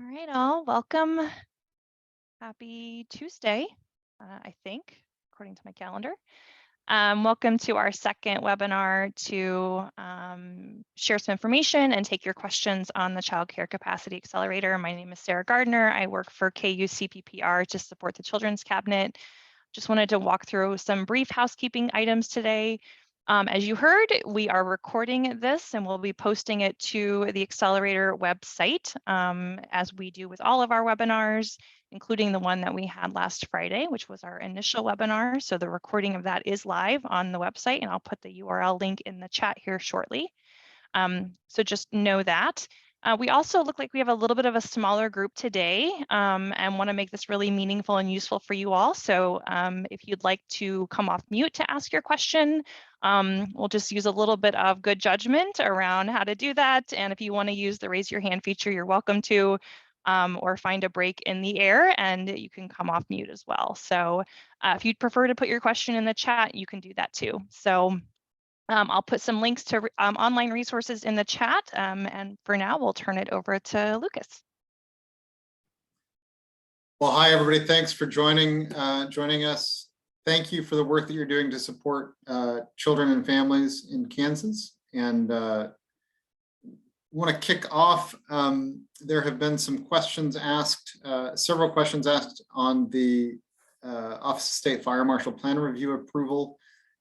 All right, all, welcome. Happy Tuesday, I think, according to my calendar. Welcome to our second webinar to share some information and take your questions on the Child Care Capacity Accelerator. My name is Sarah Gardner. I work for KU CPPR to support the Children's Cabinet. Just wanted to walk through some brief housekeeping items today. As you heard, we are recording this and we'll be posting it to the Accelerator website, as we do with all of our webinars, including the one that we had last Friday, which was our initial webinar. So the recording of that is live on the website, and I'll put the URL link in the chat here shortly. So just know that. We also look like we have a little bit of a smaller group today, and want to make this really meaningful and useful for you all. So if you'd like to come off mute to ask your question, we'll just use a little bit of good judgment around how to do that. And if you want to use the raise your hand feature, you're welcome to, or find a break in the air and you can come off mute as well. So if you'd prefer to put your question in the chat, you can do that too. So I'll put some links to online resources in the chat, and for now, we'll turn it over to Lucas. Well, hi, everybody. Thanks for joining us. Thank you for the work that you're doing to support children and families in Kansas. And want to kick off. There have been some questions asked, several questions asked on the Office of State Fire Marshal Plan Review approval.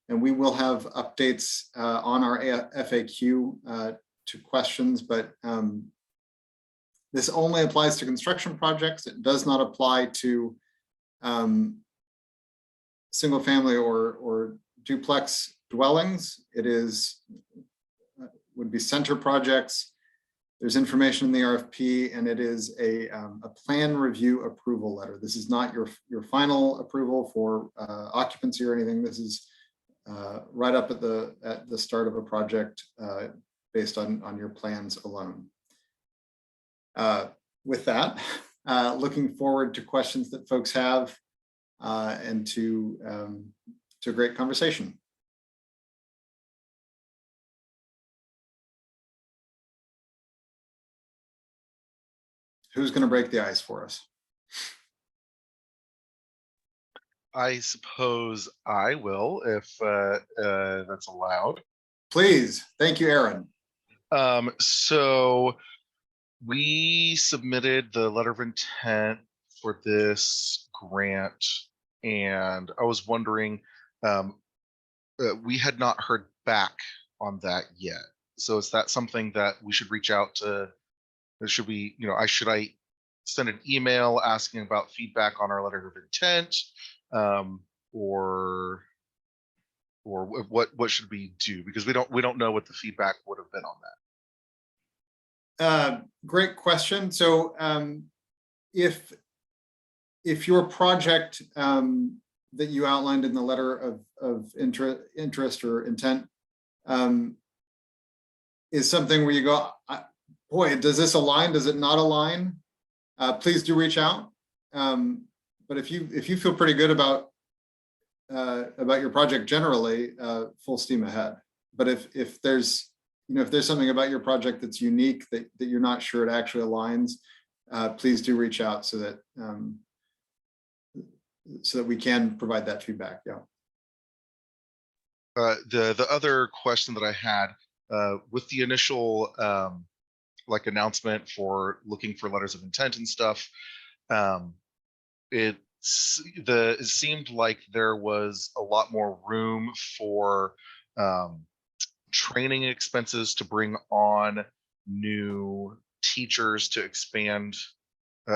And we will have updates on our FAQ to questions, but this only applies to construction projects. It does not apply to single family or duplex dwellings. It would be center projects. There's information in the RFP, and it is a plan review approval letter. This is not your final approval for occupancy or anything. This is right up at the start of a project based on your plans alone. With that, looking forward to questions that folks have and to a great conversation. Who's going to break the ice for us? I suppose I will, if that's allowed. Please. Thank you, Aaron. So we submitted the letter of intent for this grant, and I was wondering, we had not heard back on that yet. So is that something that we should reach out to? Should we, should I send an email asking about feedback on our letter of intent? Or what should we do? Because we don't know what the feedback would have been on that. Great question. So if your project that you outlined in the letter of interest or intent is something where you go, boy, does this align? Does it not align? Please do reach out. But if you feel pretty good about your project generally, full steam ahead. But if there's something about your project that's unique that you're not sure it actually aligns, please do reach out so that we can provide that feedback. Yeah. The other question that I had with the initial announcement for looking for letters of intent and stuff, it seemed like there was a lot more room for training expenses to bring on new teachers to expand,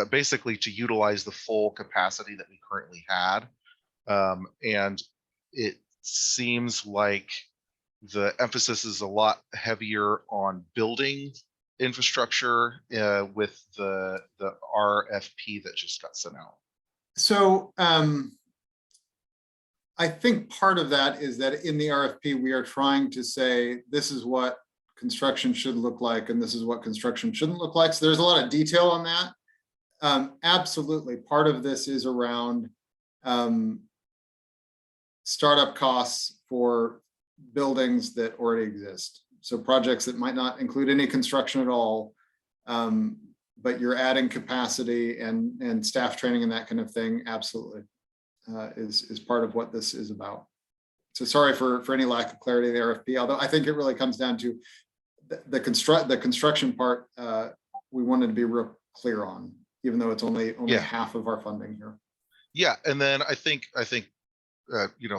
basically to utilize the full capacity that we currently had. And it seems like the emphasis is a lot heavier on building infrastructure with the RFP that just got sent out. So I think part of that is that in the RFP, we are trying to say, this is what construction should look like, and this is what construction shouldn't look like. So there's a lot of detail on that. Absolutely. Part of this is around startup costs for buildings that already exist. So projects that might not include any construction at all, but you're adding capacity and staff training and that kind of thing, absolutely, is part of what this is about. So sorry for any lack of clarity in the RFP, although I think it really comes down to the construction part. We wanted to be real clear on, even though it's only half of our funding here. Yeah, and then I think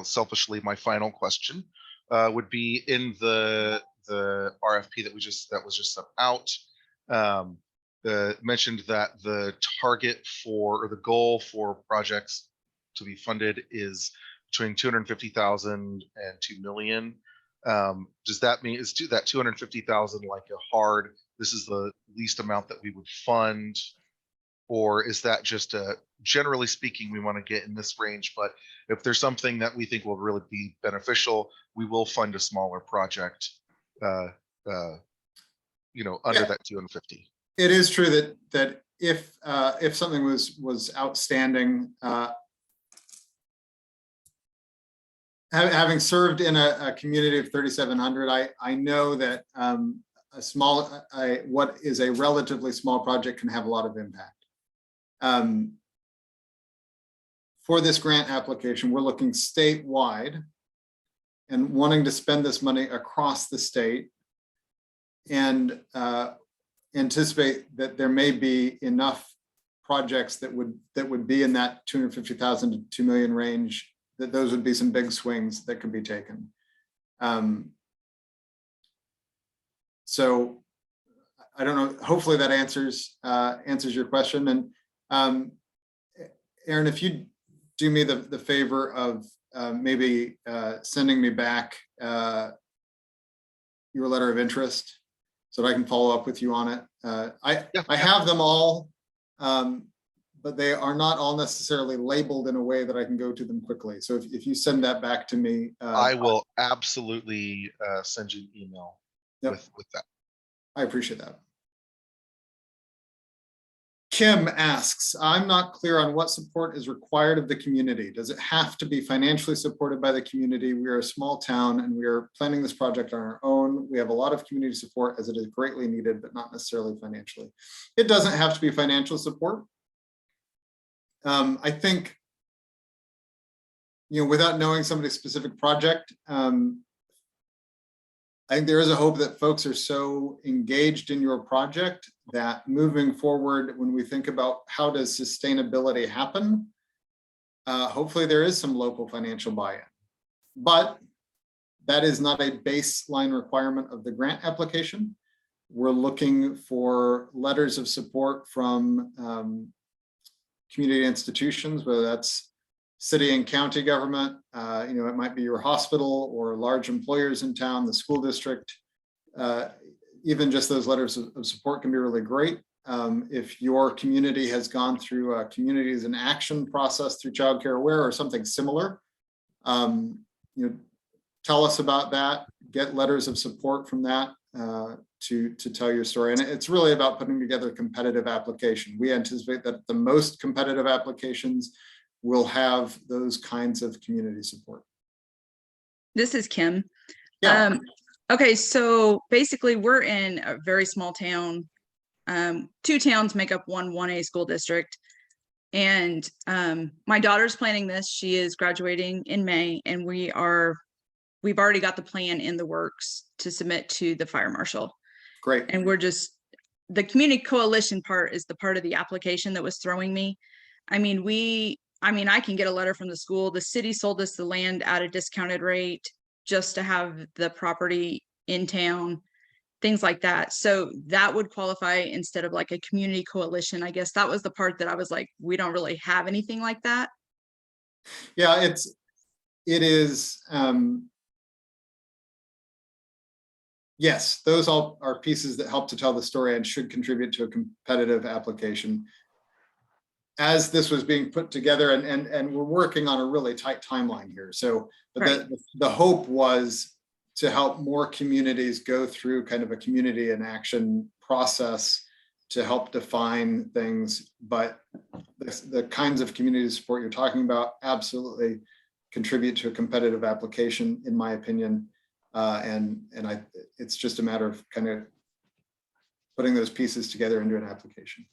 selfishly, my final question would be in the RFP that was just sent out. Mentioned that the target or the goal for projects to be funded is between 250,000 and 2 million. Does that mean is that 250,000 like a hard, this is the least amount that we would fund? Or is that just generally speaking, we want to get in this range, but if there's something that we think will really be beneficial, we will fund a smaller project, under that 250. It is true that if something was outstanding, having served in a community of 3,700, I know that what is a relatively small project can have a lot of impact. For this grant application, we're looking statewide and wanting to spend this money across the state, and anticipate that there may be enough projects that would be in that 250,000 to 2 million range, that those would be some big swings that could be taken. So I don't know, hopefully that answers your question. And Aaron, if you do me the favor of maybe sending me back your letter of interest so that I can follow up with you on it. I have them all, but they are not all necessarily labeled in a way that I can go to them quickly. So if you send that back to me. I will absolutely send you an email with that. I appreciate that. Kim asks, I'm not clear on what support is required of the community. Does it have to be financially supported by the community? We are a small town and we are planning this project on our own. We have a lot of community support as it is greatly needed, but not necessarily financially. It doesn't have to be financial support. I think, without knowing somebody's specific project, I think there is a hope that folks are so engaged in your project that moving forward, when we think about how does sustainability happen, hopefully there is some local financial buy-in. But that is not a baseline requirement of the grant application. We're looking for letters of support from community institutions, whether that's city and county government, it might be your hospital or large employers in town, the school district. Even just those letters of support can be really great. If your community has gone through a communities in action process through Child Care Aware or something similar, tell us about that, get letters of support from that to tell your story. And it's really about putting together a competitive application. We anticipate that the most competitive applications will have those kinds of community support. This is Kim. Yeah. Okay, so basically we're in a very small town. 2 towns make up one 1A school district. And my daughter's planning this. She is graduating in May, and we've already got the plan in the works to submit to the fire marshal. Great. And the community coalition part is the part of the application that was throwing me. I can get a letter from the school. The city sold us the land at a discounted rate just to have the property in town, things like that. So that would qualify instead of like a community coalition. I guess that was the part that I was like, we don't really have anything like that. Yeah, it is. Yes, those all are pieces that help to tell the story and should contribute to a competitive application. As this was being put together, and we're working on a really tight timeline here. So Right. the hope was to help more communities go through kind of a community in action process to help define things. But the kinds of community support you're talking about absolutely contribute to a competitive application, in my opinion. It's just a matter of kind of putting those pieces together into an application.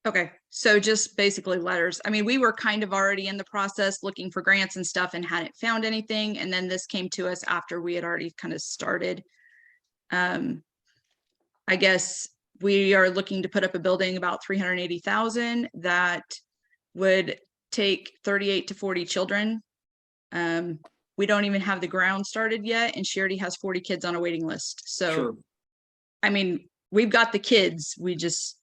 Okay, so just basically letters. I mean, we were kind of already in the process looking for grants and stuff and hadn't found anything. And then this came to us after we had already kind of started. I guess we are looking to put up a building about 380,000 that would take 38 to 40 children. We don't even have the ground started yet, and she already has 40 kids on a waiting list. So, Sure. I mean, we've got the kids. We just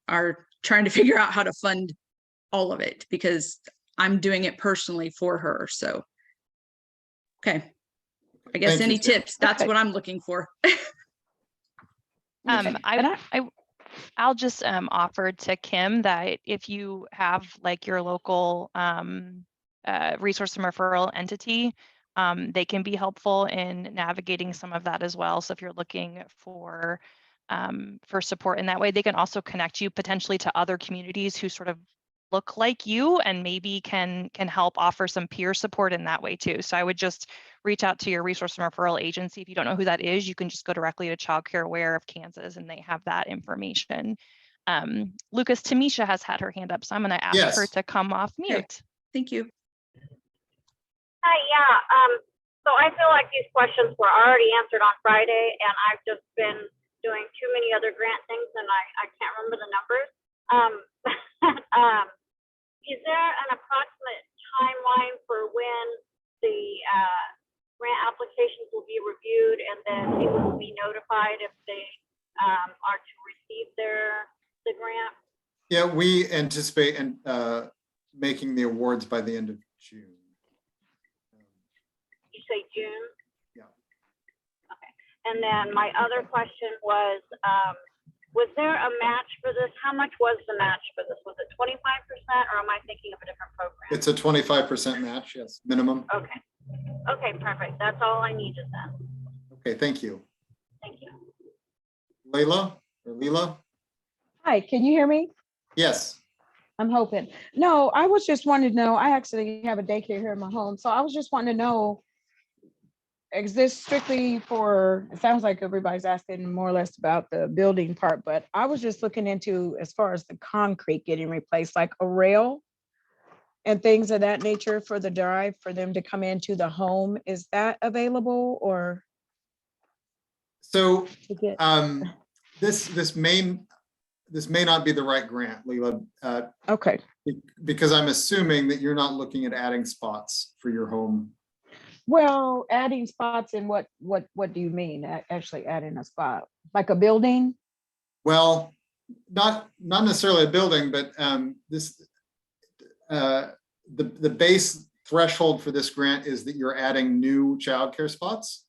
are trying to figure out how to fund all of it because I'm doing it personally for her. So, okay. I guess Thank you, any Sarah. tips? That's Okay. what I'm looking for. Okay. And I'll just offer to Kim that if you have like your local resource and referral entity, they can be helpful in navigating some of that as well. So if you're looking for support in that way, they can also connect you potentially to other communities who sort of look like you and maybe can help offer some peer support in that way too. So I would just reach out to your resource and referral agency. If you don't know who that is, you can just go directly to Child Care Aware of Kansas and they have that information. Lucas, Tamisha has had her hand up, so I'm going to ask her Yes. to come off mute. Thank you. Hi, yeah. So I feel like these questions were already answered on Friday, and I've just been doing too many other grant things, and I can't remember the numbers. Is there an approximate timeline for when the grant applications will be reviewed, and then people will be notified if they are to receive the grant? Yeah, we anticipate making the awards by the end of June. You say June? Yeah. Okay. And then my other question was there a match for this? How much was the match for this? Was it 25% or am I thinking of a different program? It's a 25% match, yes, minimum. Okay. Okay, perfect. That's all I needed then. Okay, thank you. Thank you. Layla or Leela? hi, can you hear me? Yes. I'm hoping. No, I was just wanting to know, I actually have a daycare here in my home. So I was just wanting to know, is this strictly for, it sounds like everybody's asking more or less about the building part, but I was just looking into as far as the concrete getting replaced, like a rail and things of that nature for the drive for them to come into the home. Is that available or So to get? this may not be the right grant, Leela, Okay, because I'm assuming that you're not looking at adding spots for your home. well, adding spots in what do you mean? Actually adding a spot, like a building? Well, not necessarily a building, but the base threshold for this grant is that you're adding new childcare spots.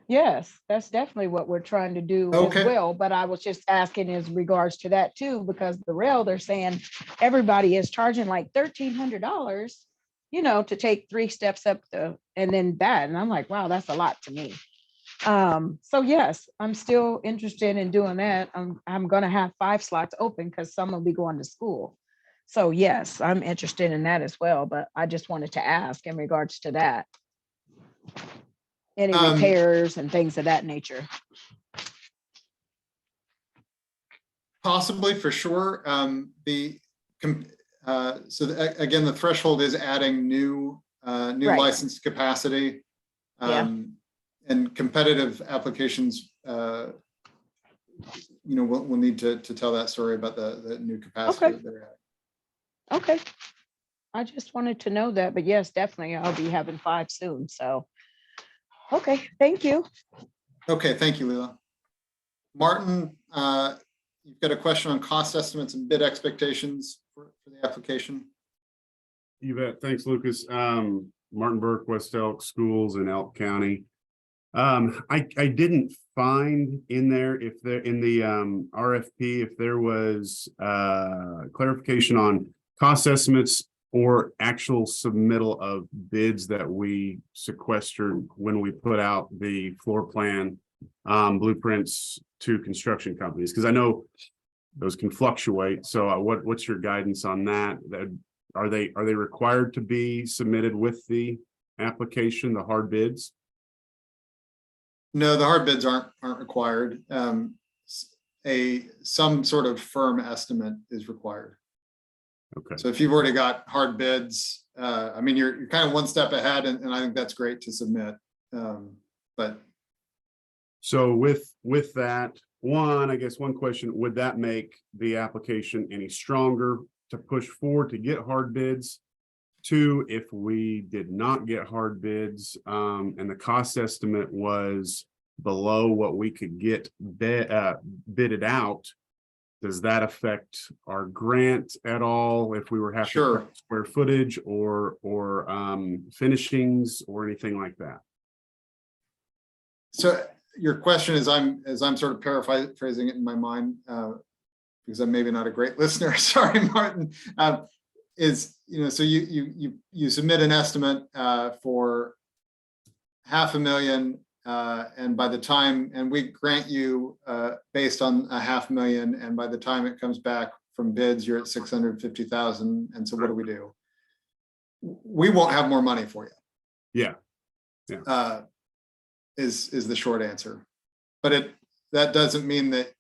Yes, that's definitely what we're trying to do Okay. as well. But I was just asking as regards to that too, because the rail, they're saying everybody is charging like $1,300, to take 3 steps up and then that. And I'm like, wow, that's a lot to me. So yes, I'm still interested in doing that. I'm gonna have 5 slots open because some will be going to school. So yes, I'm interested in that as well, but I just wanted to ask in regards to that. Any repairs and things of that nature. Possibly, for sure. Again, the threshold is adding new Right. licensed capacity. Yeah. And competitive applications, we'll need to tell that story about the new capacity. Okay. That they're adding. Okay. I just wanted to know that, but yes, definitely I'll be having 5 soon. So, okay, thank you. Okay, thank you, Leela. Martin, you've got a question on cost estimates and bid expectations for the application. You bet. Thanks, Lucas. Martin Burke, West Elk Schools in Elk County. I didn't find in there if there in the RFP if there was clarification on cost estimates or actual submittal of bids that we sequestered when we put out the floor plan blueprints to construction companies, because I know those can fluctuate. So what's your guidance on that? Are they required to be submitted with the application, the hard bids? No, the hard bids aren't required. some sort of firm estimate is required. Okay. So if you've already got hard bids, I mean, you're kind of one step ahead, and I think that's great to submit. But So with that, I guess one question, would that make the application any stronger to push forward to get hard bids? Two, if we did not get hard bids, and the cost estimate was below what we could get bidded out, does that affect our grant at all if we were having Sure. square footage or finishings or anything like that? so your question is, as I'm sort of paraphrasing it in my mind, because I'm maybe not a great listener. Sorry, Martin. Is, so you submit an estimate for $500,000, and by the time, and we grant you based on $500,000, and by the time it comes back from bids, you're at 650,000. And so what do? We won't have more money for you. Yeah. Is the short answer. But that doesn't mean that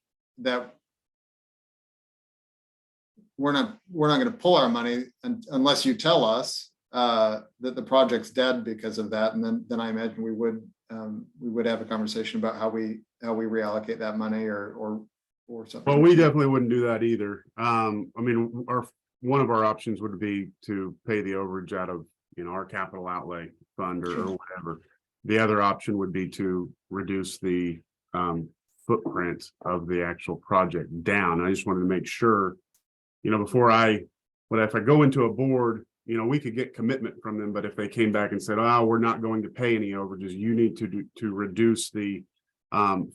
we're not going to pull our money unless you tell us that the project's dead because of that, and then I imagine we would have a conversation about how we reallocate that money or something. Well, we definitely wouldn't do that either. I mean, one of our options would be to pay the overage out of our capital outlay fund or whatever. The other option would be to reduce the footprint of the actual project down. I just wanted to make sure, before if I go into a board, we could get commitment from them, but if they came back and said, "Oh, we're not going to pay any overages," you need to reduce the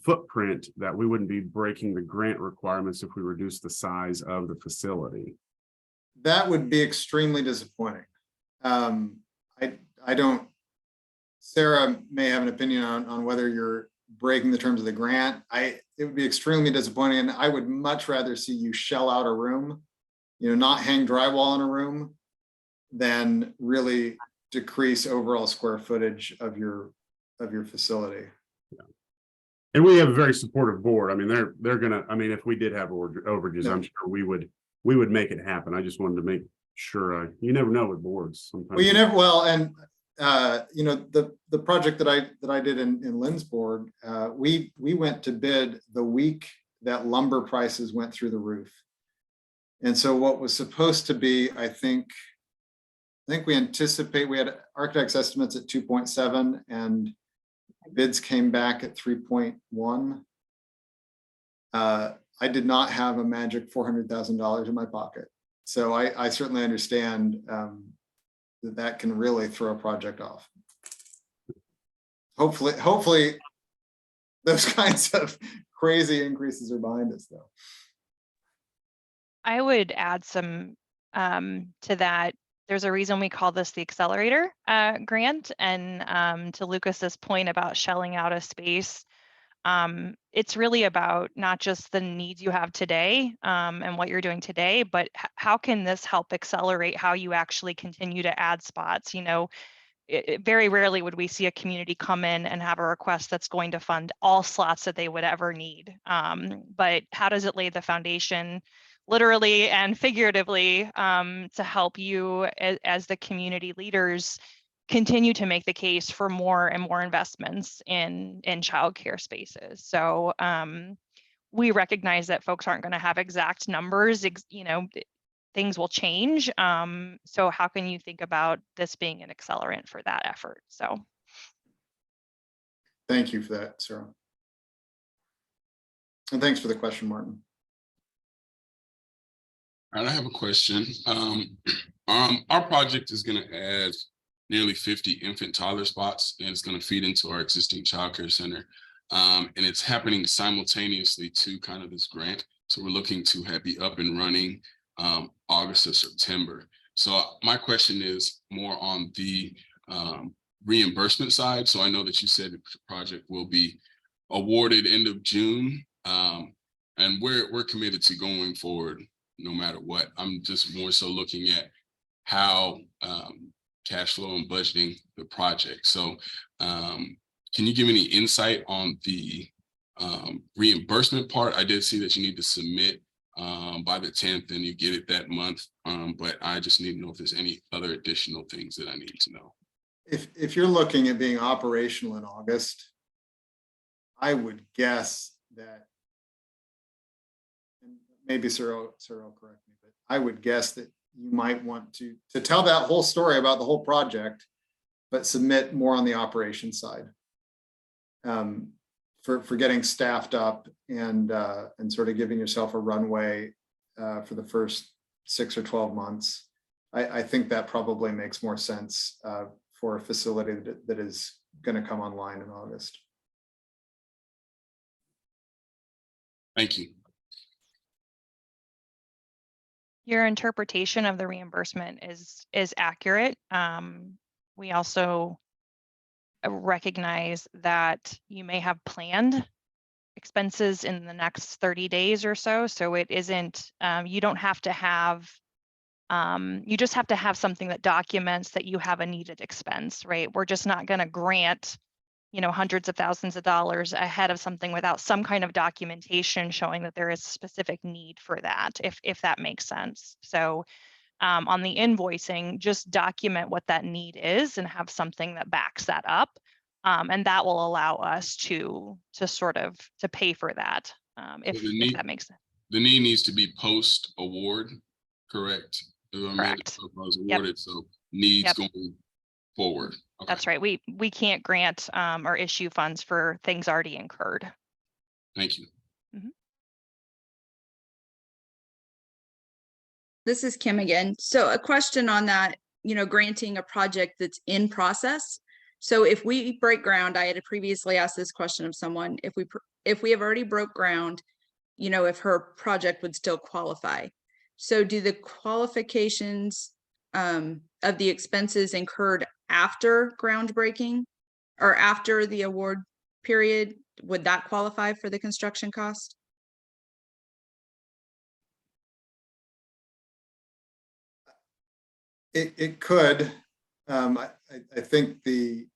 footprint, that we wouldn't be breaking the grant requirements if we reduce the size of the facility. That would be extremely disappointing. I don't. Sarah may have an opinion on whether you're breaking the terms of the grant. It would be extremely disappointing, and I would much rather see you shell out a room, not hang drywall in a room, than really decrease overall square footage of your facility. Yeah. And we have a very supportive board. I mean, they're gonna. I mean, if we did have overages, Yeah. I'm sure we would make it happen. I just wanted to make sure. You never know with boards. Sometimes. Well, you never. Well, and the project that I did in Lynn's board, we went to bid the week that lumber prices went through the roof. And so what was supposed to be, I think we anticipate, we had architects estimates at 2.7 and bids came back at 3.1. I did not have a magic $400,000 in my pocket. So I certainly understand that can really throw a project off. Hopefully those kinds of crazy increases are behind us, though. I would add some to that. There's a reason we call this the Accelerator grant. And to Lucas's point about shelling out a space, it's really about not just the needs you have today and what you're doing today, but how can this help accelerate how you actually continue to add spots? Very rarely would we see a community come in and have a request that's going to fund all slots that they would ever need. But how does it lay the foundation, literally and figuratively, to help you as the community leaders continue to make the case for more and more investments in childcare spaces? So we recognize that folks aren't going to have exact numbers, things will change. So how can you think about this being an accelerant for that effort? So thank you for that, Sarah. And thanks for the question, Martin. All right, I have a question. Our project is going to add nearly 50 infant toddler spots, and it's going to feed into our existing childcare center. And it's happening simultaneously to kind of this grant. So we're looking to be up and running August or September. So my question is more on the reimbursement side. So I know that you said the project will be awarded end of June, and we're committed to going forward no matter what. I'm just more so looking at how cash flow and budgeting the project. So can you give any insight on the reimbursement part, I did see that you need to submit by the 10th and you get it that month. But I just need to know if there's any other additional things that I need to know. If you're looking at being operational in August, I would guess that, and maybe Cyril correct me, but I would guess that you might want to tell that whole story about the whole project, but submit more on the operations side. For getting staffed up and sort of giving yourself a runway for the first 6 or 12 months. I think that probably makes more sense for a facility that is going to come online in August. Thank you. Your interpretation of the reimbursement is accurate. We also recognize that you may have planned expenses in the next 30 days or so. So it isn't, you don't have to have, you just have to have something that documents that you have a needed expense, right? We're just not going to grant, hundreds of thousands of dollars ahead of something without some kind of documentation showing that there is a specific need for that, if that makes sense. So on the invoicing, just document what that need is and have something that backs that up. And that will allow us to sort of to pay for that, if that makes sense. The need needs to be post award, correct? Correct. Awarded, Yep. so needs Yep. going forward. Okay. That's right. We can't grant or issue funds for things already incurred. Thank you. This is Kim again. So a question on that, granting a project that's in process. So if we break ground, I had previously asked this question of someone, if we have already broke ground, if her project would still qualify. So do the qualifications of the expenses incurred after groundbreaking or after the award period, would that qualify for the construction cost? It could. I think the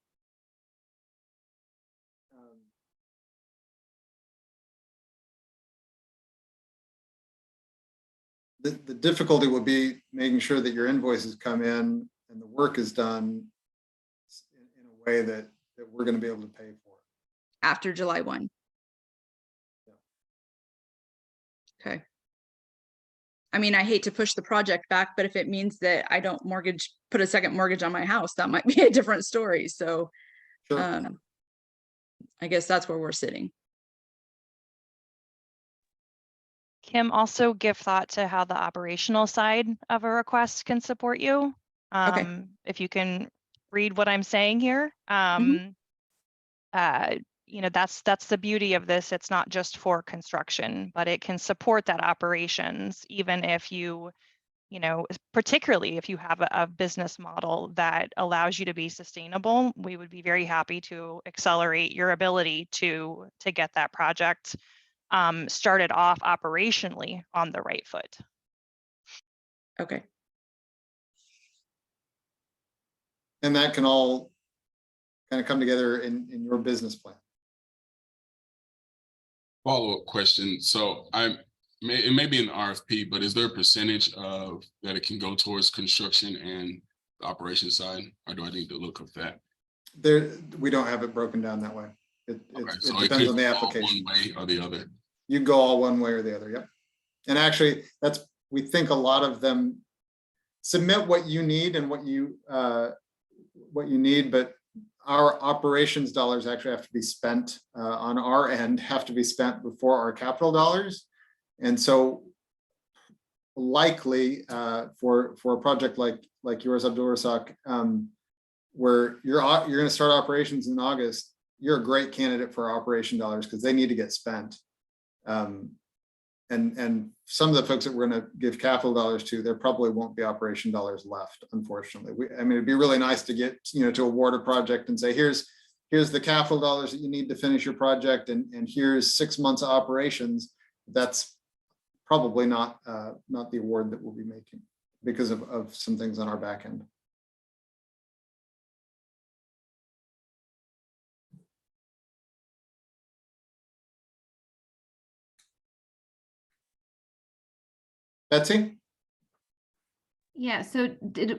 difficulty would be making sure that your invoices come in and the work is done in a way that we're going to be able to pay for it. After July 1. Yeah. Okay. I mean, I hate to push the project back, but if it means that I don't put a second mortgage on my house, that might be a different story. So Sure. I guess that's where we're sitting. Kim, also give thought to how the operational side of a request can support you. If you can read what I'm saying here. That's the beauty of this. It's not just for construction, but it can support that operations, even if particularly if you have a business model that allows you to be sustainable. We would be very happy to accelerate your ability to get that project started off operationally on the right foot. Okay. And that can all kind of come together in your business plan. Follow-up question. So it may be an RFP, but is there a percentage of that it can go towards construction and the operation side, or do I need to look up that? We don't have it broken down that way. It So depends on the go application. one way or the other. You go all one way or the other. Yep. And actually, we think a lot of them submit what you need and what you need, but our operations dollars actually have to be spent on our end, have to be spent before our capital dollars. And so likely for a project like yours, Abdul Rasak, where you're going to start operations in August, you're a great candidate for operation dollars because they need to get spent. And some of the folks that we're going to give capital dollars to, there probably won't be operation dollars left, unfortunately. It'd be really nice to get, to award a project and say, here's the capital dollars that you need to finish your project, and here's 6 months of operations. That's probably not the award that we'll be making because of some things on our back end. Betsy? Yeah, so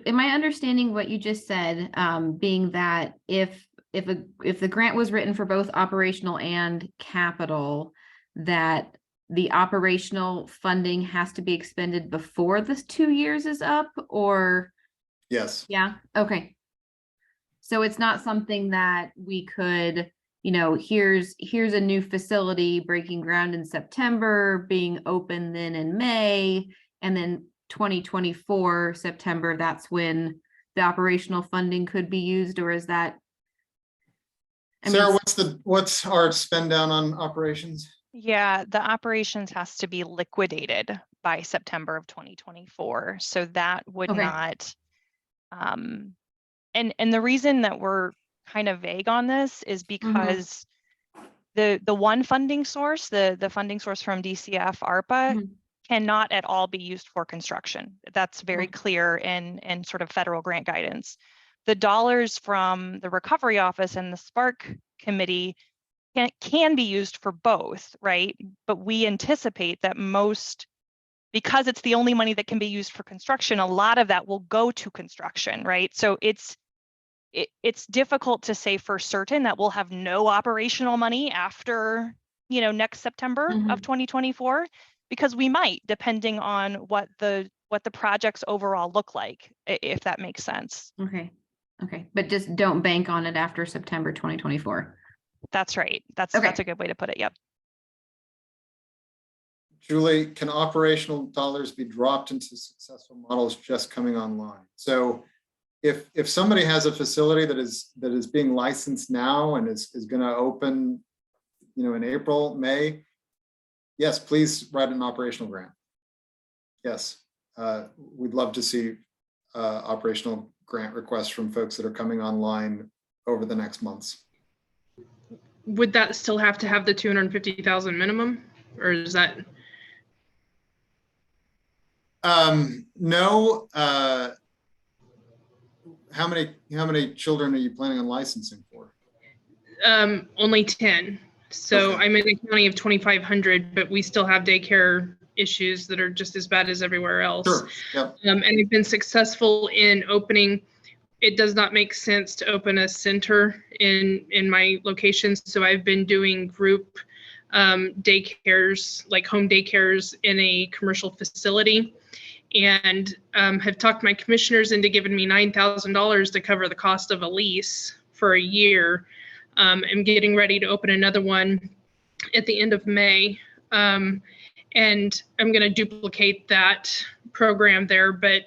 am I understanding what you just said, being that if the grant was written for both operational and capital, that the operational funding has to be expended before this 2 years is up, or? Yes. Yeah, okay. So it's not something that we could, here's a new facility breaking ground in September, being open then in May, and then 2024 September, that's when the operational funding could be used, or is that? Sarah, what's our spend down on operations? Yeah, the operations has to be liquidated by September of 2024. So that would Okay. not, and the reason that we're kind of vague on this is because the one funding source, the funding source from DCF ARPA Mhm. cannot at all be used for construction. That's very Okay. clear in sort of federal grant guidance. The dollars from the Recovery Office and the Spark Committee can be used for both, right? But we anticipate that because it's the only money that can be used for construction, a lot of that will go to construction, right? So it's difficult to say for certain that we'll have no operational money after, next September of 2024, because we might, depending on what the projects overall look like, if that makes sense. Okay, but just don't bank on it after September 2024. That's right. That's a good way to put it. Yep. Julie, can operational dollars be dropped into successful models just coming online? So if somebody has a facility that is being licensed now and is going to open, in April, May, yes, please write an operational grant. Yes, we'd love to see operational grant requests from folks that are coming online over the next months. Would that still have to have the 250,000 minimum, or is that? No. How many children are you planning on licensing for? Only 10. So Okay. I'm in a county of 2,500, but we still have daycare issues that are just as bad as everywhere else. Sure. Yep. And we've been successful in opening. It does not make sense to open a center in my locations. So I've been doing group daycares, like home daycares in a commercial facility, and have talked my commissioners into giving me $9,000 to cover the cost of a lease for a year. I'm getting ready to open another one at the end of May. And I'm going to duplicate that program there, but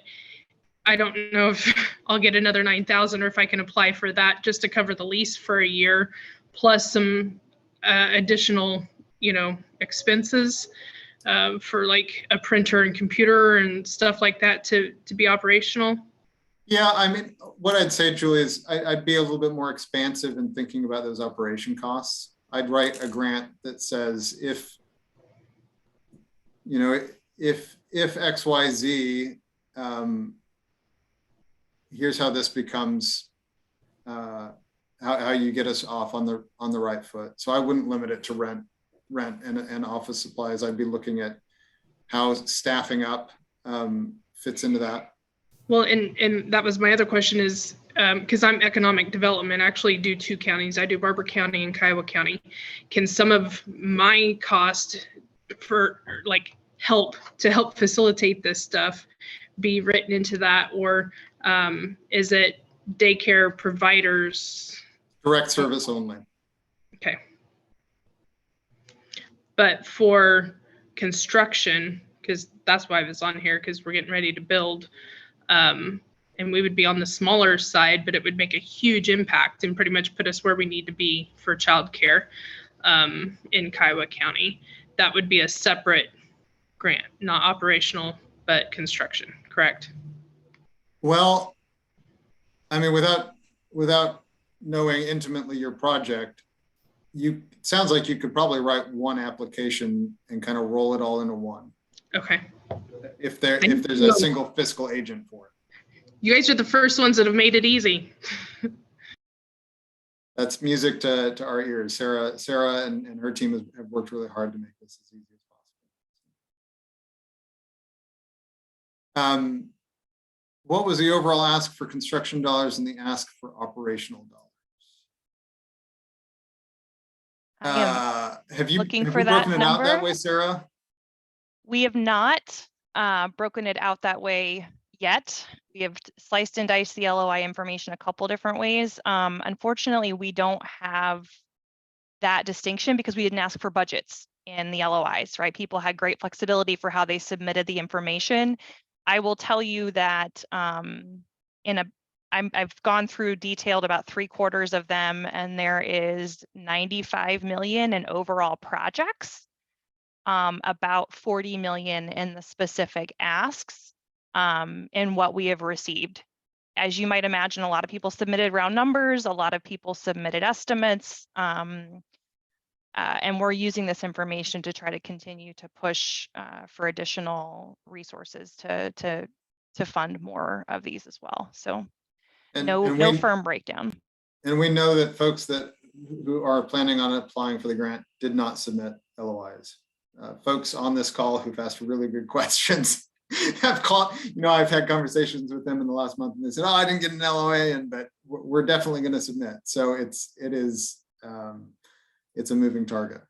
I don't know if I'll get another 9,000 or if I can apply for that just to cover the lease for a year, plus some additional, expenses for like a printer and computer and stuff like that to be operational. Yeah, I mean, what I'd say, Julie, is I'd be a little bit more expansive in thinking about those operation costs. I'd write a grant that says if XYZ, here's how this becomes, how you get us off on the right foot. So I wouldn't limit it to rent and office supplies. I'd be looking at how staffing up fits into that. Well, and that was my other question is, because I'm economic development, I actually do 2 counties. I do Barber County and Kiowa County. Can some of my cost for like help facilitate this stuff be written into that, or is it daycare providers? Direct service only. Okay. But for construction, because that's why I was on here, because we're getting ready to build, and we would be on the smaller side, but it would make a huge impact and pretty much put us where we need to be for childcare in Kiowa County. That would be a separate grant, not operational, but construction, correct? Well, I mean, without knowing intimately your project, it sounds like you could probably write one application and kind of roll it all into one. Okay. If there's a single fiscal agent for it. You guys are the first ones that have made it easy. That's music to our ears. Sarah and her team have worked really hard to make this as easy as possible. What was the overall ask for construction dollars and the ask for operational dollars? I am Have you looking have for we that broken it out that number. way, Sarah? We have not broken it out that way yet. We have sliced and diced the LOI information a couple different ways. Unfortunately, we don't have that distinction because we didn't ask for budgets in the LOIs, right? People had great flexibility for how they submitted the information. I will tell you that I've gone through detailed about 3/4 of them, and there is 95 million in overall projects, about 40 million in the specific asks, in what we have received. As you might imagine, a lot of people submitted round numbers, a lot of people submitted estimates, and we're using this information to try to continue to push for additional resources to fund more of these as well. So no firm breakdown. And we know that folks who are planning on applying for the grant did not submit LOIs. Folks on this call who've asked really good questions have caught, I've had conversations with them in the last month and they said, oh, I didn't get an LOA, but we're definitely going to submit. So it's a moving target.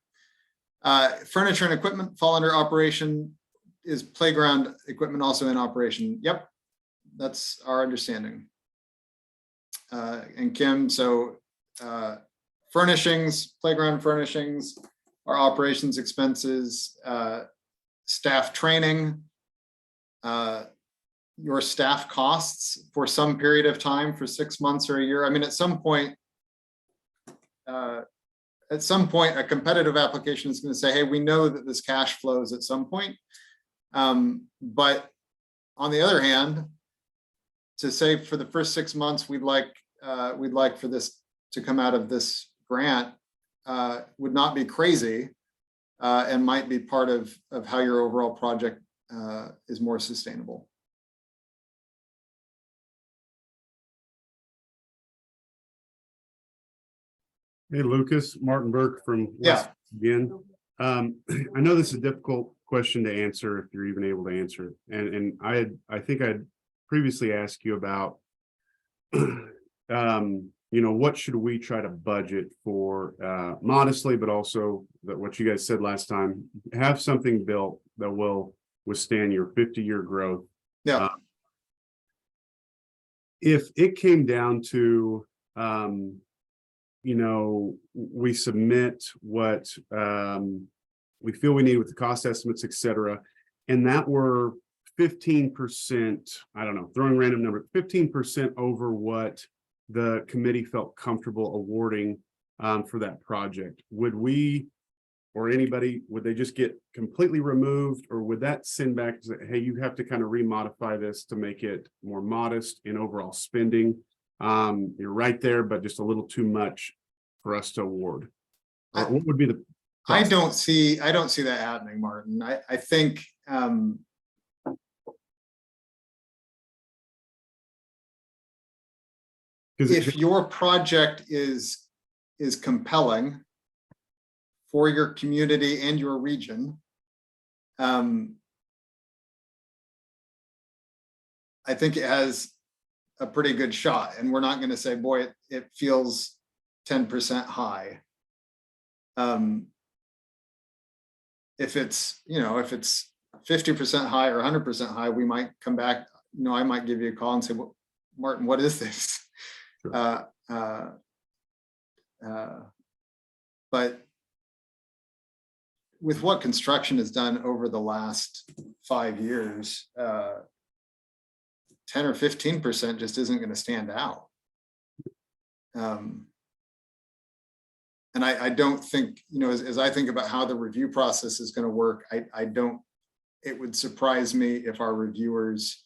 Furniture and equipment fall under operation. Is playground equipment also in operation? Yep, that's our understanding. And Kim, so furnishings, playground furnishings, our operations expenses, staff training, your staff costs for some period of time, for 6 months or a year. I mean, at some point, a competitive application is going to say, hey, we know that this cash flows at some point. But on the other hand, to say for the first 6 months, we'd like for this to come out of this grant would not be crazy, and might be part of how your overall project is more sustainable. Hey, Lucas, Martin Burke from West again. I know this is a difficult question to answer if you're even able to answer it. And I think I'd previously asked you about, what should we try to budget for modestly, but also that what you guys said last time, have something built that will withstand your 50-year growth. Yeah. If it came down to, we submit what we feel we need with the cost estimates, et cetera, and that were 15%, I don't know, throwing random number, 15% over what the committee felt comfortable awarding for that project. Would we, or anybody, would they just get completely removed, or would that send back and say, hey, you have to kind of remodify this to make it more modest in overall spending? You're right there, but just a little too much for us to award. What would be the process? I don't see that happening, Martin. I think if your project is compelling for your community and your region, I think it has a pretty good shot. And we're not going to say, boy, it feels 10% high. If it's 50% high or 100% high, we might come back. I might give you a call and say, well, Martin, what is this? Sure. But with what construction has done over the last 5 years, 10 or 15% just isn't going to stand out. And I don't think, as I think about how the review process is going to work, it would surprise me if our reviewers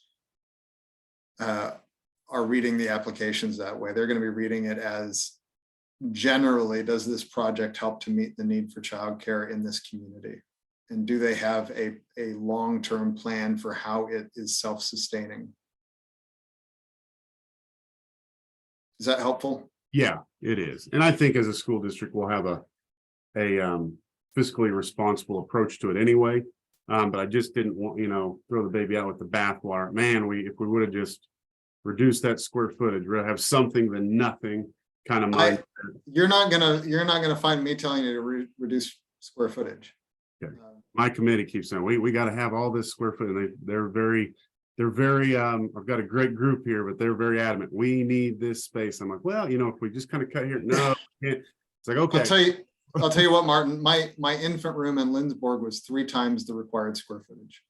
are reading the applications that way. They're going to be reading it as, generally, does this project help to meet the need for childcare in this community? And do they have a long-term plan for how it is self-sustaining? Is that helpful? Yeah, it is. And I think as a school district, we'll have a fiscally responsible approach to it anyway. But I just didn't want, throw the baby out with the bathwater. Man, if we would have just reduced that square footage, we'd have something than nothing kind of mind. You're not gonna find me telling you to reduce square footage. Okay. My committee keeps saying, we got to have all this square foot, and they're very, I've got a great group here, but they're very adamant. We need this space. I'm like, well, if we just kind of cut here, no, it's like, okay. I'll tell you what, Martin, my infant room in Lindsborg was 3 times the required square footage.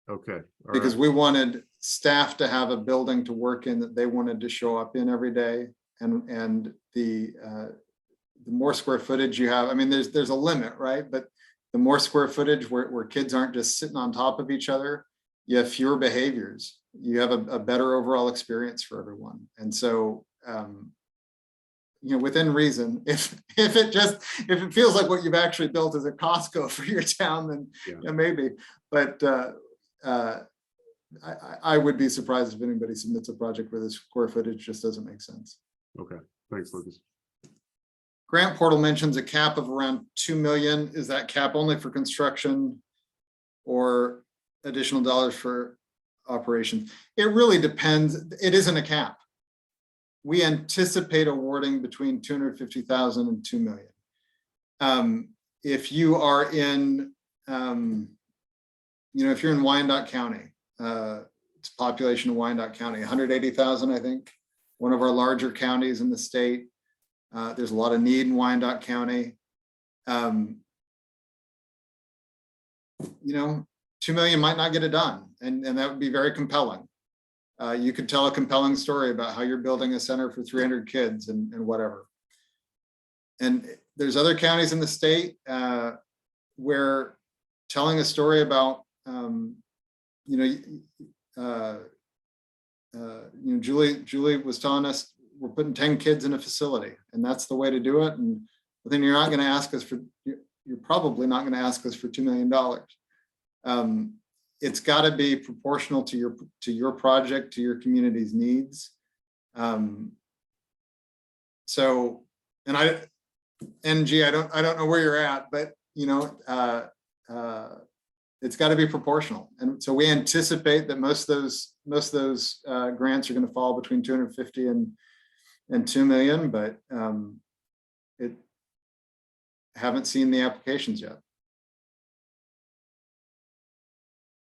Okay. Because we wanted staff to have a building to work in that they wanted to show up in every day. And the more square footage you have, I mean, there's a limit, right? But the more square footage where kids aren't just sitting on top of each other, you have fewer behaviors. You have a better overall experience for everyone. And so, within reason, if it feels like what you've actually built is a Costco for your town, then yeah, maybe. But I would be surprised if anybody submits a project where the square footage just doesn't make sense. Okay, thanks, Lucas. Grant portal mentions a cap of around 2 million. Is that cap only for construction or additional dollars for operations? It really depends. It isn't a cap. We anticipate awarding between 250,000 and 2 million. If you are in, if you're in Wyandotte County, it's population of Wyandotte County, 180,000, I think, one of our larger counties in the state. There's a lot of need in Wyandotte County. 2 million might not get it done, and that would be very compelling. You could tell a compelling story about how you're building a center for 300 kids and whatever. And there's other counties in the state where telling a story about, Julie was telling us we're putting 10 kids in a facility, and that's the way to do it. And then you're not going to ask us for, you're probably not going to ask us for $2 million. It's got to be proportional to your project, to your community's needs. So, and NG, I don't know where you're at, but it's got to be proportional. And so we anticipate that most of those grants are going to fall between 250 and 2 million, but haven't seen the applications yet,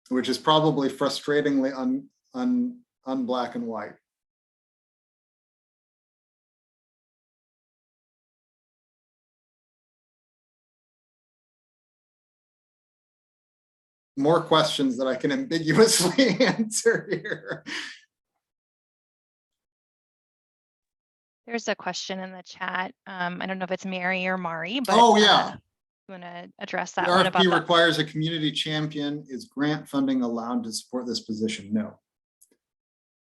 which is probably frustratingly black and white. More questions that I can ambiguously answer here. There's a question in the chat. I don't know if it's Mary or Mari, but oh yeah, you want to address that the one RFP about requires a community champion. Is grant funding allowed to support this position? No.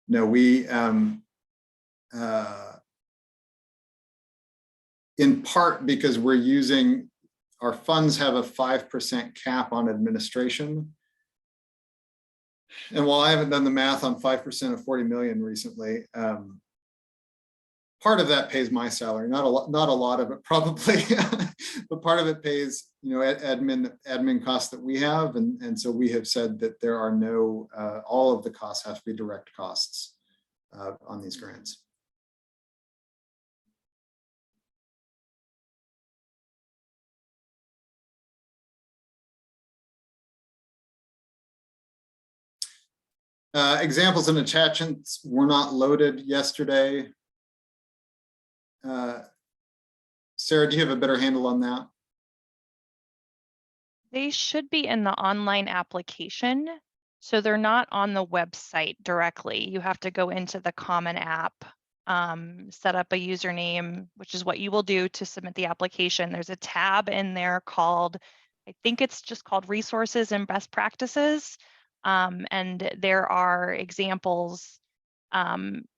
No, we in part because we're using our funds have a 5% cap on administration. And while I haven't done the math on 5% of 40 million recently, part of that pays my salary, not a lot of it probably, but part of it pays, admin costs that we have. And so we have said that there are no, all of the costs have to be direct costs on these grants. Examples and attachments were not loaded yesterday. Sarah, do you have a better handle on that? They should be in the online application. So they're not on the website directly. You have to go into the Common App, set up a username, which is what you will do to submit the application. There's a tab in there called, I think it's just called Resources and Best Practices. And there are examples.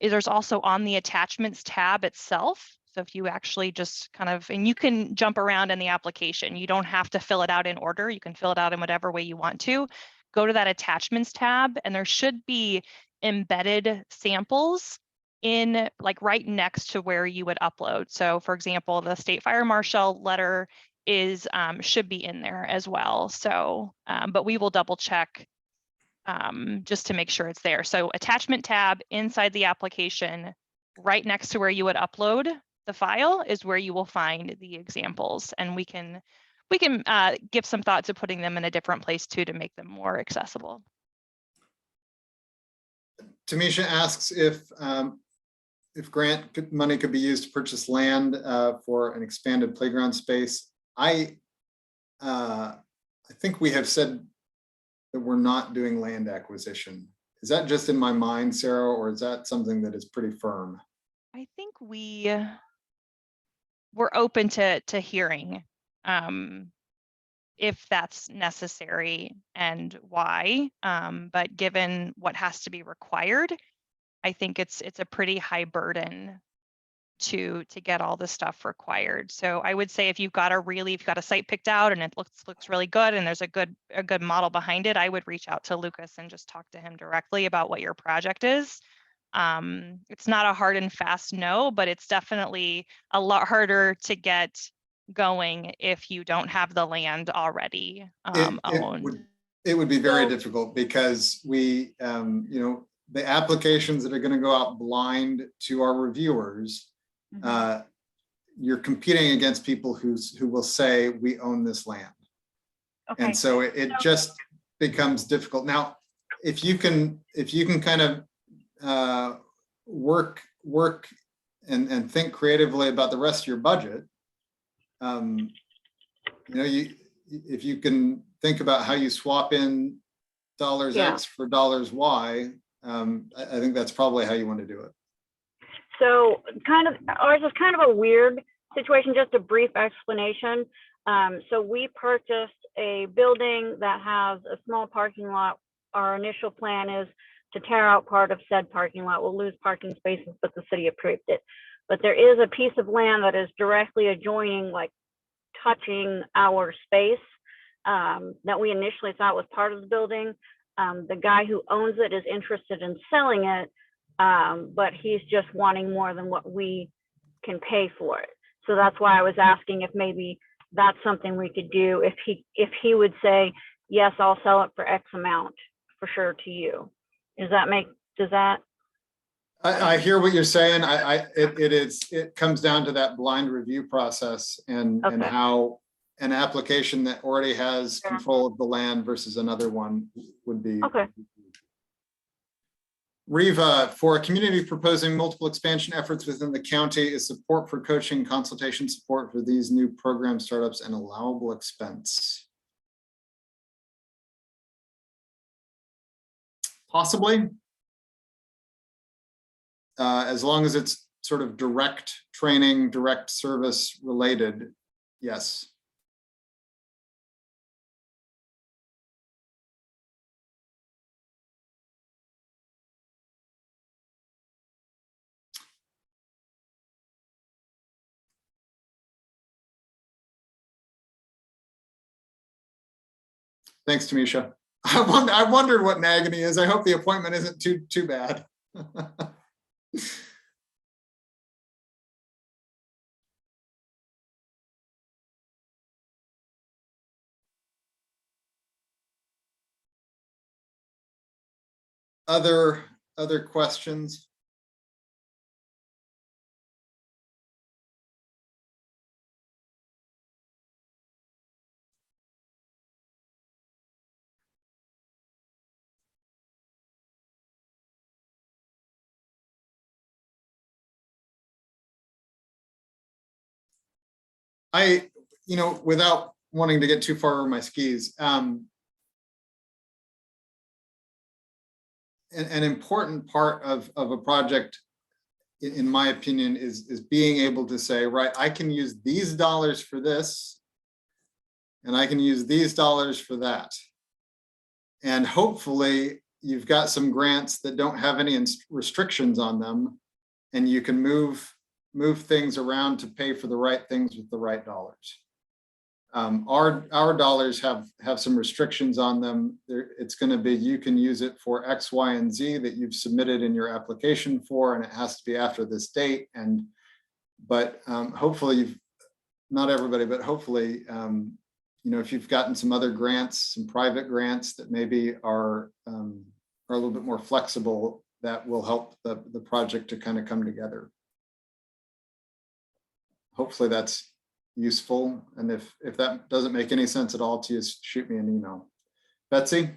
There's also on the attachments tab itself. So if you actually just kind of, and you can jump around in the application, you don't have to fill it out in order. You can fill it out in whatever way you want to. Go to that attachments tab, and there should be embedded samples in like right next to where you would upload. So for example, the state fire marshal letter is should be in there as well. So, but we will double check just to make sure it's there. So attachment tab inside the application, right next to where you would upload the file, is where you will find the examples, and we can give some thought to putting them in a different place too to make them more accessible. Tamisha asks if grant money could be used to purchase land for an expanded playground space. I think we have said that we're not doing land acquisition. Is that just in my mind, Sarah, or is that something that is pretty firm? I think we're open to hearing if that's necessary and why. But given what has to be required, I think it's a pretty high burden to get all the stuff required. So I would say if you've got a site picked out and it looks really good and there's a good model behind it, I would reach out to Lucas and just talk to him directly about what your project is. It's not a hard and fast no, but it's definitely a lot harder to get going if you don't have the land already owned. It would be very difficult because we, the applications that are going to go out blind to our reviewers, you're competing against people who will say we own this land. Okay. And so it just becomes difficult. Now, if you can kind of work and think creatively about the rest of your budget, if you can think about how you swap in dollars X for dollars Y, I think that's probably how you want to do it. So ours is kind of a weird situation, just a brief explanation. So we purchased a building that has a small parking lot. Our initial plan is to tear out part of said parking lot. We'll lose parking spaces, but the city approved it. But there is a piece of land that is directly adjoining, like touching our space, that we initially thought was part of the building. The guy who owns it is interested in selling it, but he's just wanting more than what we can pay for it. So that's why I was asking if maybe that's something we could do. If he would say, yes, I'll sell it for X amount for sure to you. Does that? I hear what you're saying. It comes down to that blind review process and how an application that already has control of the land versus another one would be. Okay. Riva, for a community proposing multiple expansion efforts within the county, is support for coaching, consultation support for these new program startups an allowable expense? Possibly. As long as it's sort of direct training, direct service related, yes. Thanks, Tamisha. I wondered what an agony is. I hope the appointment isn't too bad. Other questions? Without wanting to get too far over my skis, an important part of a project, in my opinion, is being able to say, right, I can use these dollars for this, and I can use these dollars for that. And hopefully you've got some grants that don't have any restrictions on them, and you can move things around to pay for the right things with the right dollars. Our dollars have some restrictions on them. It's going to be, you can use it for X, Y, and Z that you've submitted in your application for, and it has to be after this date. But hopefully not everybody, but hopefully, you know, if you've gotten some other grants, some private grants that maybe are a little bit more flexible, that will help the project to kind of come together. Hopefully that's useful. And if that doesn't make any sense at all to you, shoot me an email. Betsy?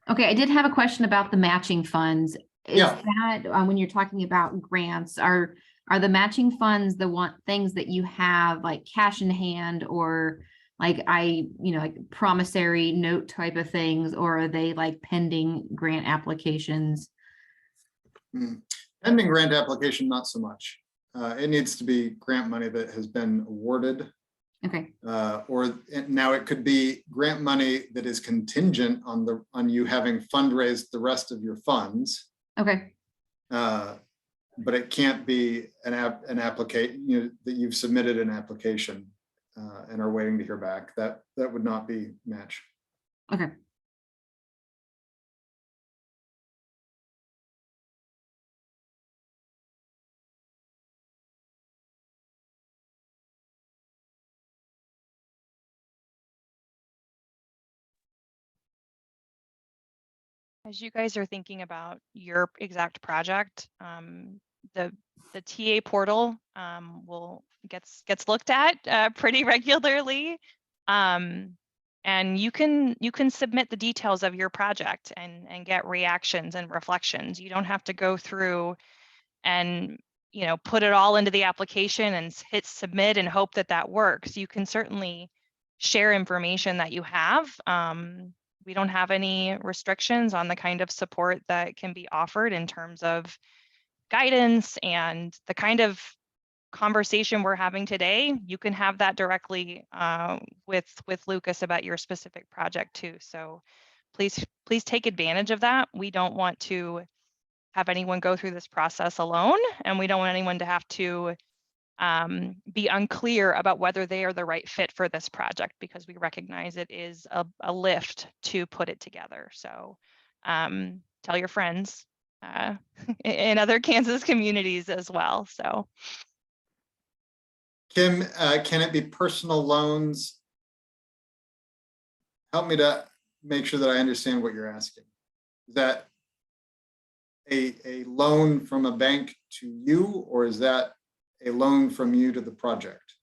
Okay, I did have a question about the matching funds. Is Yeah. that when you're talking about grants, are the matching funds the things that you have like cash in hand, or like like promissory note type of things, or are they like pending grant applications? Pending grant application, not so much. It needs to be grant money that has been awarded. Okay. Or now it could be grant money that is contingent on you having fundraised the rest of your funds. Okay. But it can't be an application, that you've submitted an application and are waiting to hear back. That would not be match. Okay. As you guys are thinking about your exact project, the TA portal gets looked at pretty regularly, and you can submit the details of your project and get reactions and reflections. You don't have to go through and put it all into the application and hit submit and hope that works. You can certainly share information that you have. We don't have any restrictions on the kind of support that can be offered in terms of guidance and the kind of conversation we're having today. You can have that directly with Lucas about your specific project too. So please take advantage of that. We don't want to have anyone go through this process alone, and we don't want anyone to have to be unclear about whether they are the right fit for this project, because we recognize it is a lift to put it together. So tell your friends in other Kansas communities as well. So Kim, can it be personal loans? Help me to make sure that I understand what you're asking. Is that a loan from a bank to you, or is that a loan from you to the project?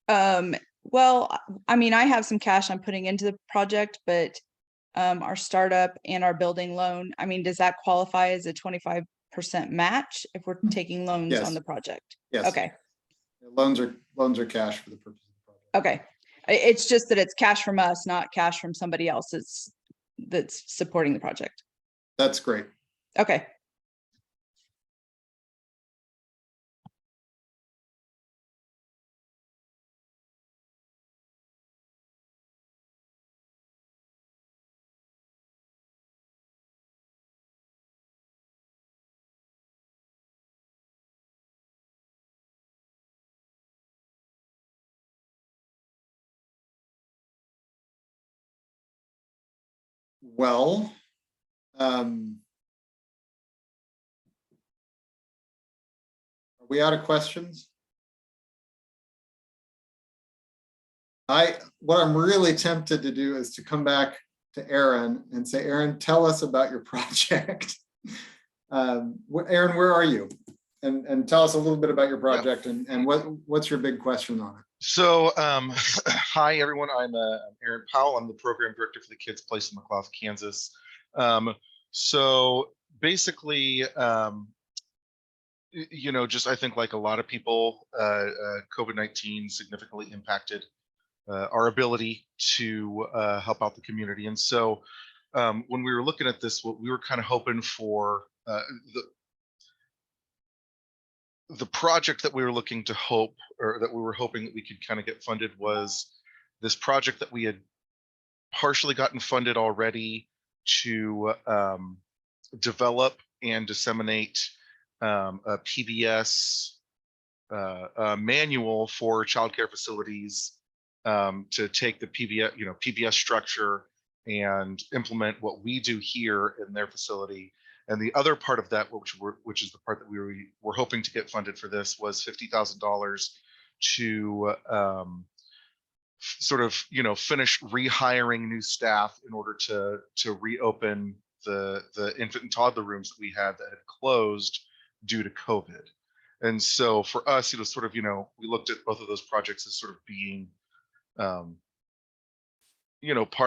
Well, I mean, I have some cash I'm putting into the project, but our startup and our building loan, I mean, does that qualify as a 25% match if we're taking loans Yes. on the project? Yes. Okay. Loans are cash for the purpose of the project. Okay. It's just that it's cash from us, not cash from somebody else that's supporting the project. That's great. Okay. Well, are we out of questions? What I'm really tempted to do is to come back to Aaron and say, Aaron, tell us about your project. Aaron, where are you? And tell us a little bit about your project and what's your big question on it? So, hi everyone. I'm Aaron Powell. I'm the program director for the Kids Place in McLaughlin, Kansas. So basically, just I think like a lot of people, COVID-19 significantly impacted our ability to help out the community. And so when we were looking at this, what we were kind of hoping for, the project that we were looking to hope, or that we were hoping that we could kind of get funded, was this project that we had partially gotten funded already to develop and disseminate a PBS manual for childcare facilities, to take the PBS structure and implement what we do here in their facility. And the other part of that, which is the part that we were hoping to get funded for this, was $50,000 to sort of, finish rehiring new staff in order to reopen the infant and toddler rooms that we had closed due to COVID. And so for us, sort of, we looked at both of those projects as sort of being, part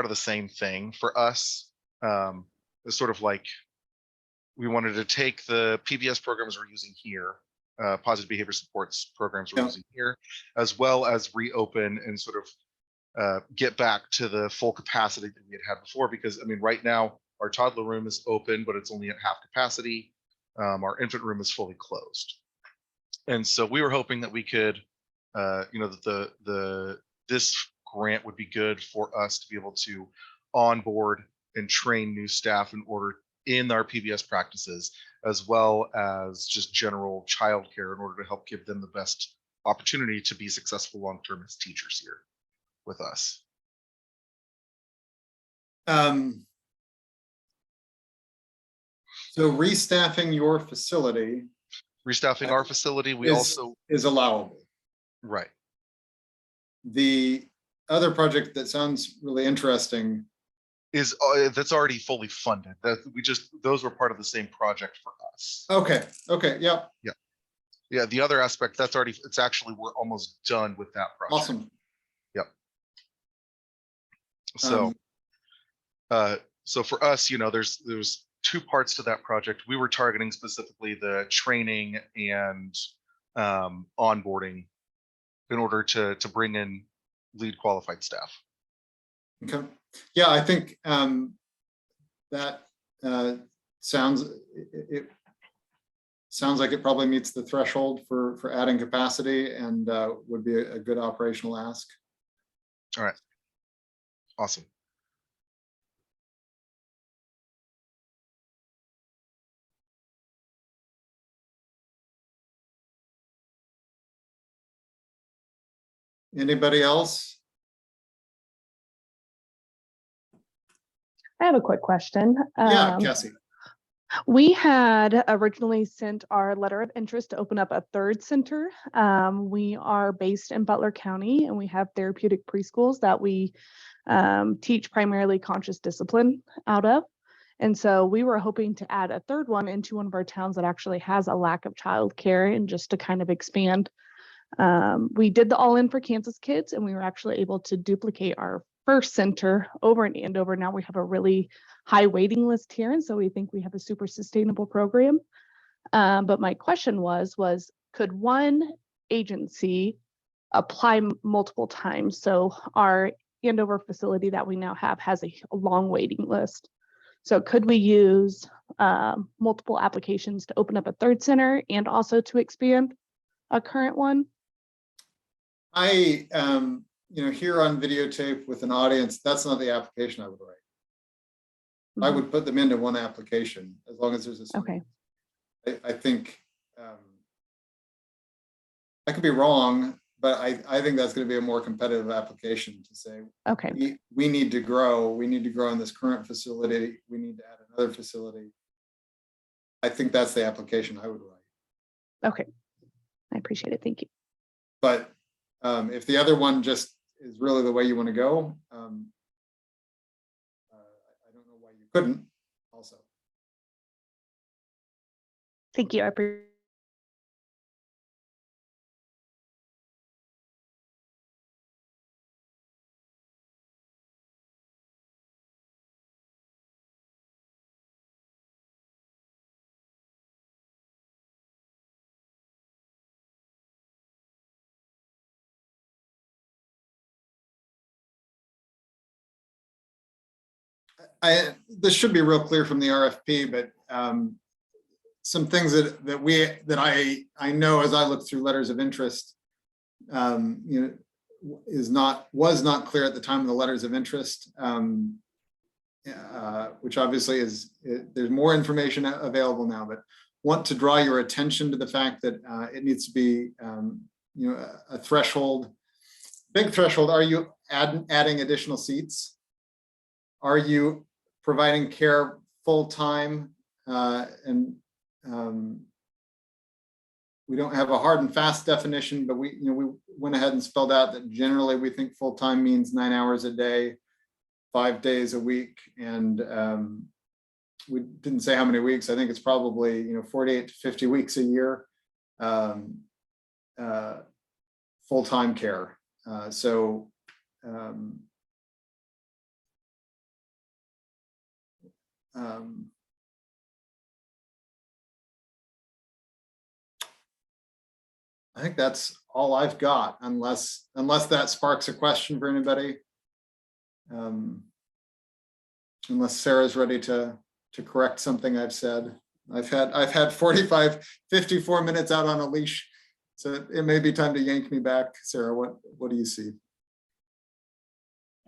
of the same thing for us. It's sort of like we wanted to take the PBS programs we're using here, positive behavior supports programs we're using here, as well as reopen and sort of get back to the full capacity that we had before. Because I mean, right now our toddler room is open, but it's only at half capacity. Our infant room is fully closed. And so we were hoping that we could, that this grant would be good for us to be able to onboard and train new staff in our PBS practices, as well as just general childcare in order to help give them the best opportunity to be successful long-term as teachers here with us. So restaffing your facility. Restaffing our facility, we is allowable. Right. The other project that sounds really interesting is that's already fully funded. That those were part of the same project for us. Okay. Yep. Yeah. The other aspect it's actually, we're almost done with that project. Awesome. Yep. So, so for us, there's two parts to that project. We were targeting specifically the training and onboarding in order to bring in lead qualified staff. Okay. Yeah, I think that sounds like it probably meets the threshold for adding capacity and would be a good operational ask. All right. Awesome. Anybody else? I have a quick question. Yeah, Cassie. We had originally sent our letter of interest to open up a third center. We are based in Butler County, and we have therapeutic preschools that we teach primarily conscious discipline out of. And so we were hoping to add a third one into one of our towns that actually has a lack of childcare, and just to kind of expand. We did the All In for Kansas Kids, and we were actually able to duplicate our first center over in Andover. Now we have a really high waiting list here, and so we think we have a super sustainable program. But my question was could one agency apply multiple times? So our Andover facility that we now have has a long waiting list. So could we use multiple applications to open up a third center and also to expand a current one? I, here on videotape with an audience, that's not the application I would write. Mm-hmm. I would put them into one application as long as there's a. Okay. I think I could be wrong, but I think that's going to be a more competitive application to say, okay, we need to grow. We need to grow in this current facility. We need to add another facility. I think that's the application I would write. Okay. I appreciate it. Thank you. But if the other one just is really the way you want to go, I don't know why you couldn't also. Thank you. I appreciate. This should be real clear from the RFP, but some things that I know as I look through letters of interest, was not clear at the time of the letters of interest, which obviously there's more information available now, but want to draw your attention to the fact that it needs to be a threshold, big threshold. Are you adding additional seats? Are you providing care full-time and we don't have a hard and fast definition, but we went ahead and spelled out that generally we think full-time means 9 hours a day, 5 days a week. And we didn't say how many weeks. I think it's probably 48 to 50 weeks a year, full-time care. I think that's all I've got, unless that sparks a question for anybody. Unless Sarah's ready to correct something I've said. I've had 54 minutes out on a leash, so it may be time to yank me back. Sarah, what do you see?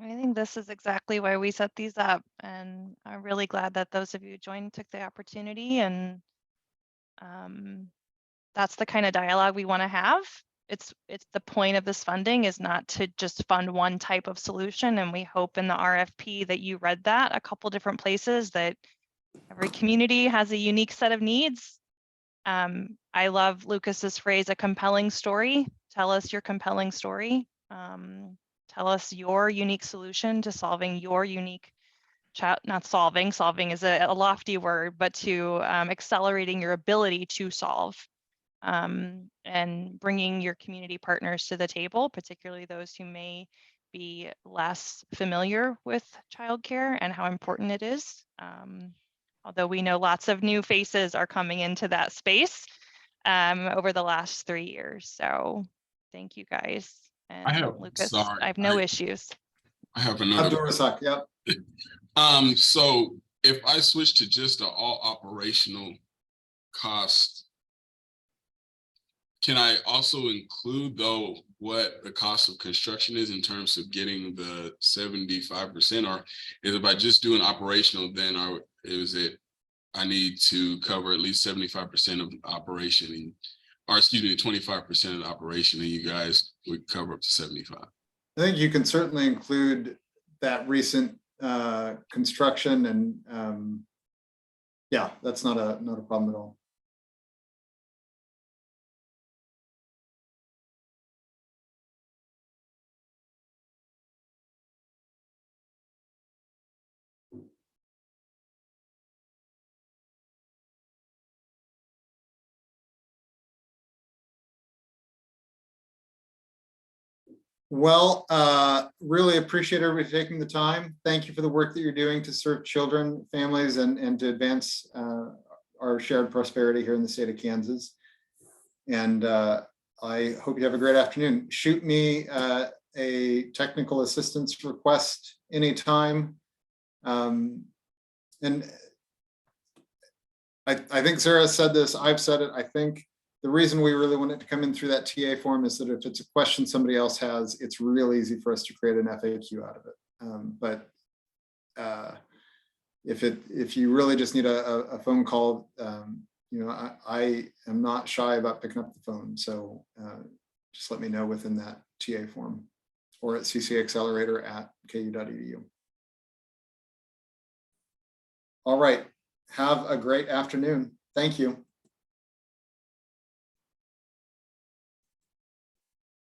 I think this is exactly why we set these up, and I'm really glad that those of you who joined took the opportunity, and that's the kind of dialogue we want to have. It's the point of this funding is not to just fund one type of solution, and we hope in the RFP that you read that a couple different places, that every community has a unique set of needs. I love Lucas's phrase, a compelling story. Tell us your compelling story. Tell us your unique solution to solving your unique not solving is a lofty word, but to accelerating your ability to solve, and bringing your community partners to the table, particularly those who may be less familiar with childcare and how important it is. Although we know lots of new faces are coming into that space over the last 3 years. So thank you guys. And Lucas, I have no issues. I have another. Abdul-Razak, yep. So if I switch to just the all operational cost, can I also include though what the cost of construction is in terms of getting the 75%, or is it by just doing operational, then I need to cover at least 75% of operation, or excuse me, 25% of the operation, and you guys would cover up to 75? I think you can certainly include that recent construction, and yeah, that's not a problem at all. Well, really appreciate everybody taking the time. Thank you for the work that you're doing to serve children, families, and to advance our shared prosperity here in the state of Kansas. And I hope you have a great afternoon. Shoot me a technical assistance request anytime. And I think Sarah said this, I've said it, I think the reason we really want it to come in through that TA form is that if it's a question somebody else has, it's real easy for us to create an FAQ out of it. If you really just need a phone call, I am not shy about picking up the phone. So just let me know within that TA form or at ccaccelerator@ku.edu. All right. Have a great afternoon. Thank you.